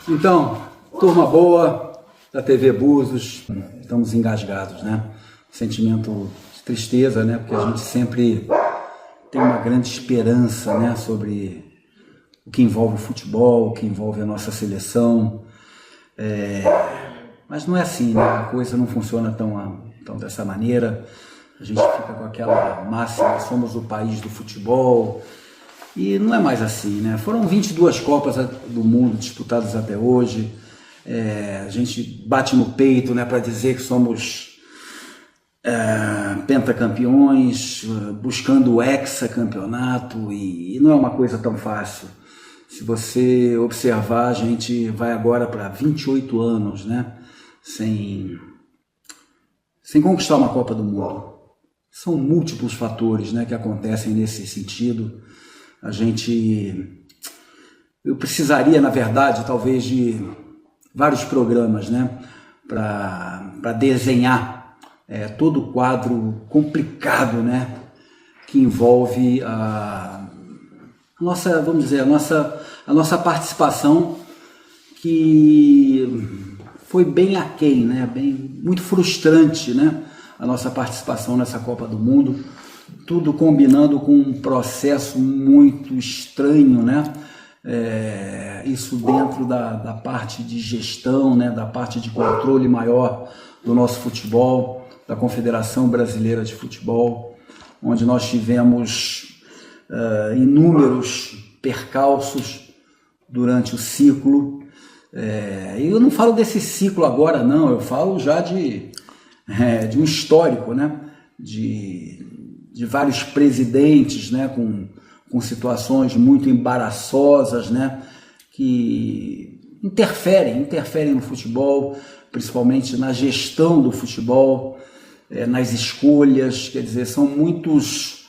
Então, turma boa da TV Búzios, estamos engasgados, né? Sentimento de tristeza, né? Porque a gente sempre tem uma grande esperança, né? Sobre o que envolve o futebol, o que envolve a nossa seleção. Mas não é assim, né? A coisa não funciona tão dessa maneira. A gente fica com aquela máxima, somos o país do futebol. E não é mais assim, né? Foram 22 Copas do Mundo disputadas até hoje. A gente bate no peito, né, para dizer que somos pentacampeões, buscando o hexacampeonato, e não é uma coisa tão fácil. Se você observar, a gente vai agora para 28 anos, né, sem conquistar uma Copa do Mundo. São múltiplos fatores, né, que acontecem nesse sentido. Eu precisaria, na verdade, talvez de vários programas, né, para desenhar todo o quadro complicado, né, que envolve a nossa, vamos dizer, a nossa participação, que foi bem aquém, né, muito frustrante, né, a nossa participação nessa Copa do Mundo. Tudo combinando com um processo muito estranho, né? Isso dentro da parte de gestão, né? Da parte de controle maior do nosso futebol, da Confederação Brasileira de Futebol, onde nós tivemos inúmeros percalços durante o ciclo. Eu não falo desse ciclo agora, não, eu falo já de um histórico, né? De vários presidentes, né, com situações muito embaraçosas, né, que interferem no futebol, principalmente na gestão do futebol, nas escolhas. Quer dizer, são muitos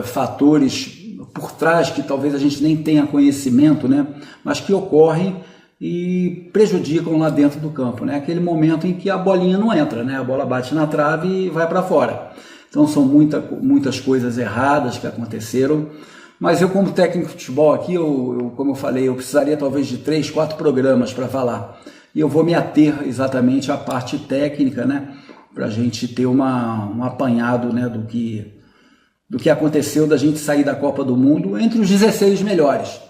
fatores por trás que talvez a gente nem tenha conhecimento, né, mas que ocorrem e prejudicam lá dentro do campo, né, aquele momento em que a bolinha não entra, né, a bola bate na trave e vai para fora. Então são muitas coisas erradas que aconteceram, mas eu, como técnico de futebol aqui, como eu falei, eu precisaria talvez de 3, 4 programas para falar, e eu vou me ater exatamente à parte técnica, né, para a gente ter um apanhado, né, do que aconteceu da gente sair da Copa do Mundo entre os 16 melhores.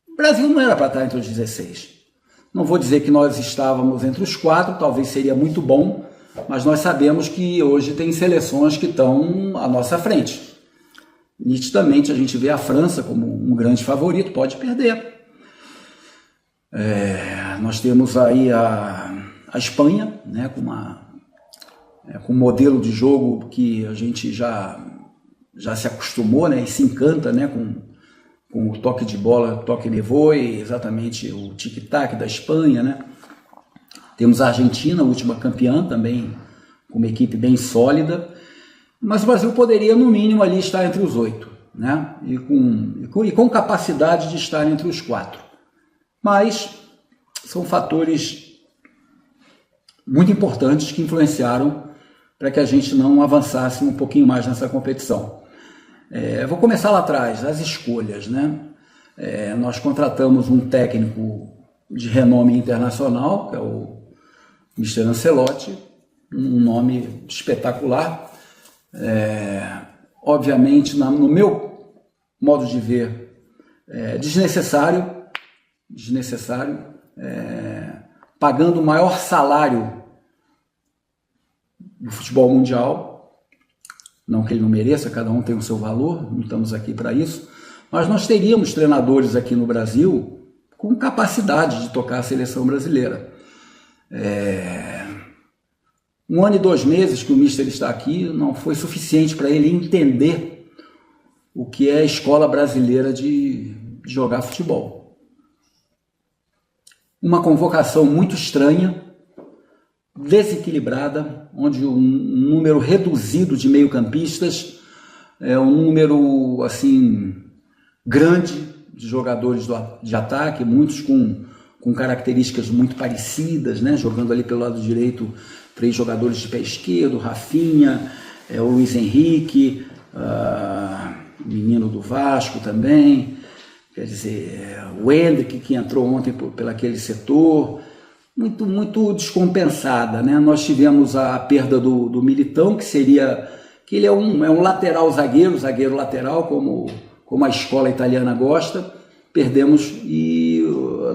O Brasil não era para estar entre os 16. Não vou dizer que nós estávamos entre os 4, talvez seria muito bom, mas nós sabemos que hoje tem seleções que estão à nossa frente. Nitidamente a gente vê a França como um grande favorito, pode perder. Nós temos aí a Espanha, né, com um modelo de jogo que a gente já se acostumou, né, e se encanta, né, com o toque de bola, toque me voe, exatamente o tic-tac da Espanha, né? Temos a Argentina, a última campeã, também com uma equipe bem sólida, mas o Brasil poderia, no mínimo, ali estar entre os 8, né? E com capacidade de estar entre os 4. Mas são fatores muito importantes que influenciaram para que a gente não avançasse um pouquinho mais nessa competição. Vou começar lá atrás, as escolhas, né? Nós contratamos um técnico de renome internacional, que é o Mr. Ancelotti, um nome espetacular. Obviamente, no meu modo de ver, desnecessário, pagando o maior salário do futebol mundial. Não que ele não mereça, cada um tem o seu valor, não estamos aqui para isso, mas nós teríamos treinadores aqui no Brasil com capacidade de tocar a seleção brasileira. 1 ano e 2 meses que o Mister está aqui não foi suficiente para ele entender o que é a escola brasileira de jogar futebol. Uma convocação muito estranha, desequilibrada, onde um número reduzido de meio-campistas, um número assim grande de jogadores de ataque, muitos com características muito parecidas, né? Jogando ali pelo lado direito 3 jogadores de pé esquerdo, Rafinha, o Luiz Henrique, menino do Vasco também. quer dizer, o Hendrick, que entrou ontem pelo aquele setor, muito descompensada, né? Nós tivemos a perda do Militão, que ele é um lateral zagueiro lateral, como a escola italiana gosta. Perdemos e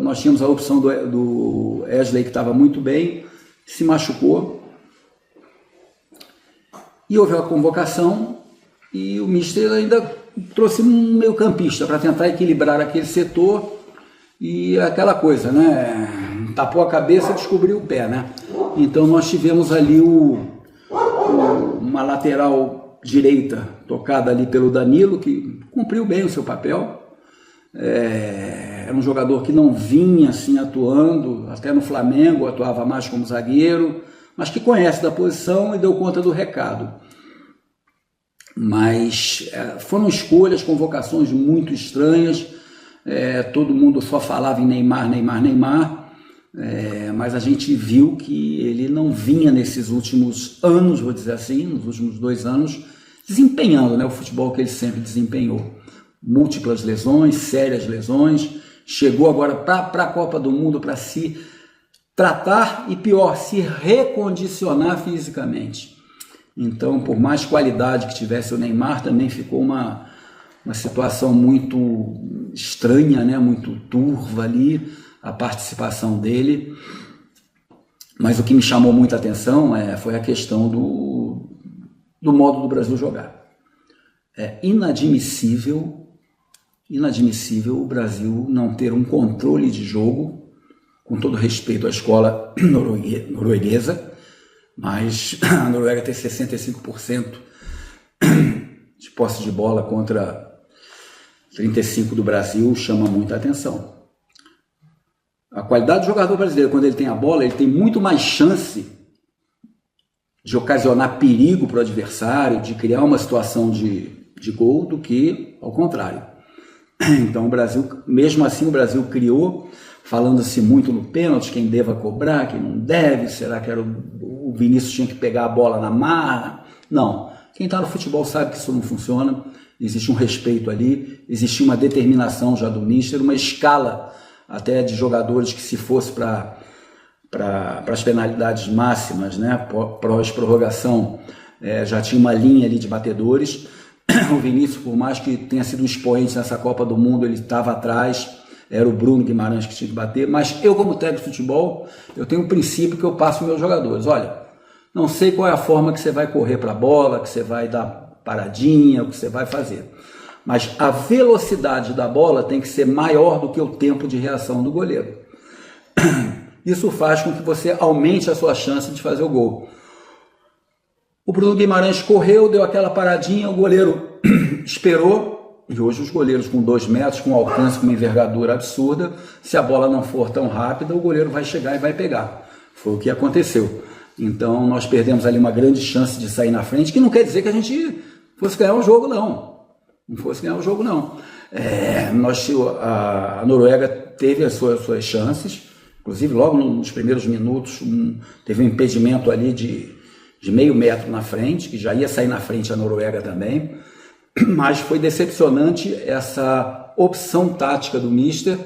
nós tínhamos a opção do Wesley, que estava muito bem, se machucou. E houve a convocação e o mister ainda trouxe um meio-campista para tentar equilibrar aquele setor e aquela coisa, né? Tapou a cabeça e descobriu o pé, né? Então nós tivemos ali uma lateral direita tocada ali pelo Danilo, que cumpriu bem o seu papel. Era um jogador que não vinha assim atuando, até no Flamengo atuava mais como zagueiro, mas que conhece da posição e deu conta do recado. Mas foram escolhas, convocações muito estranhas, todo mundo só falava em Neymar, mas a gente viu que ele não vinha nesses últimos anos, vou dizer assim, nos últimos 2 anos, desempenhando, né, o futebol que ele sempre desempenhou. Múltiplas lesões, sérias lesões, chegou agora para a Copa do Mundo para se tratar e, pior, se recondicionar fisicamente. Então, por mais qualidade que tivesse o Neymar, também ficou uma situação muito estranha, né? Muito turva ali, a participação dele. Mas o que me chamou muita atenção foi a questão do modo do Brasil jogar. É inadmissível o Brasil não ter um controle de jogo, com todo respeito à escola norueguesa, mas a Noruega tem 65% de posse de bola contra 35% do Brasil, chama muita atenção. A qualidade do jogador brasileiro, quando ele tem a bola, ele tem muito mais chance de ocasionar perigo para o adversário, de criar uma situação de gol, do que ao contrário. Então o Brasil, mesmo assim, o Brasil criou, falando-se muito no pênalti, quem deva cobrar, quem não deve, será que o Vinícius tinha que pegar a bola na marra? Não, quem está no futebol sabe que isso não funciona, existe um respeito ali, existe uma determinação já do mister, uma escala até de jogadores que, se fosse para as penalidades máximas, né, pós-prorrogação, já tinha uma linha ali de batedores. O Vinícius, por mais que tenha sido um expoente nessa Copa do Mundo, ele estava atrás, era o Bruno Guimarães que tinha que bater, mas eu, como técnico de futebol, eu tenho um princípio que eu passo aos meus jogadores: olha, não sei qual é a forma que você vai correr para a bola, que você vai dar paradinha, o que você vai fazer, mas a velocidade da bola tem que ser maior do que o tempo de reação do goleiro. Isso faz com que você aumente a sua chance de fazer o gol. O Bruno Guimarães correu, deu aquela paradinha, o goleiro esperou, e hoje os goleiros com 2 metros, com alcance, com uma envergadura absurda, se a bola não for tão rápida, o goleiro vai chegar e vai pegar. Foi o que aconteceu. Então nós perdemos ali uma grande chance de sair na frente, que não quer dizer que a gente fosse ganhar o jogo, não. Não fosse ganhar o jogo, não. A Noruega teve as suas chances, inclusive logo nos primeiros minutos teve um impedimento ali de meio metro na frente, que já ia sair na frente a Noruega também, mas foi decepcionante essa opção tática do mister,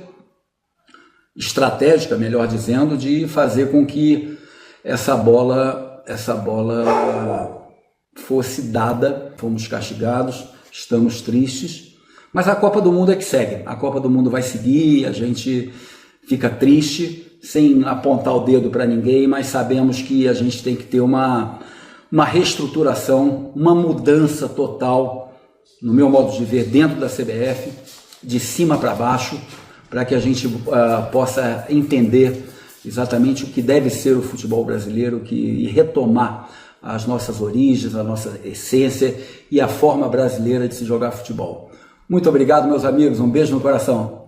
estratégica, melhor dizendo, de fazer com que essa bola fosse dada. Fomos castigados, estamos tristes, mas a Copa do Mundo é que segue, a Copa do Mundo vai seguir, a gente fica triste, sem apontar o dedo para ninguém, mas sabemos que a gente tem que ter uma reestruturação, uma mudança total, no meu modo de ver, dentro da CBF, de cima para baixo, para que a gente possa entender exatamente o que deve ser o futebol brasileiro, e retomar as nossas origens, a nossa essência e a forma brasileira de se jogar futebol. Muito obrigado, meus amigos, um beijo no coração.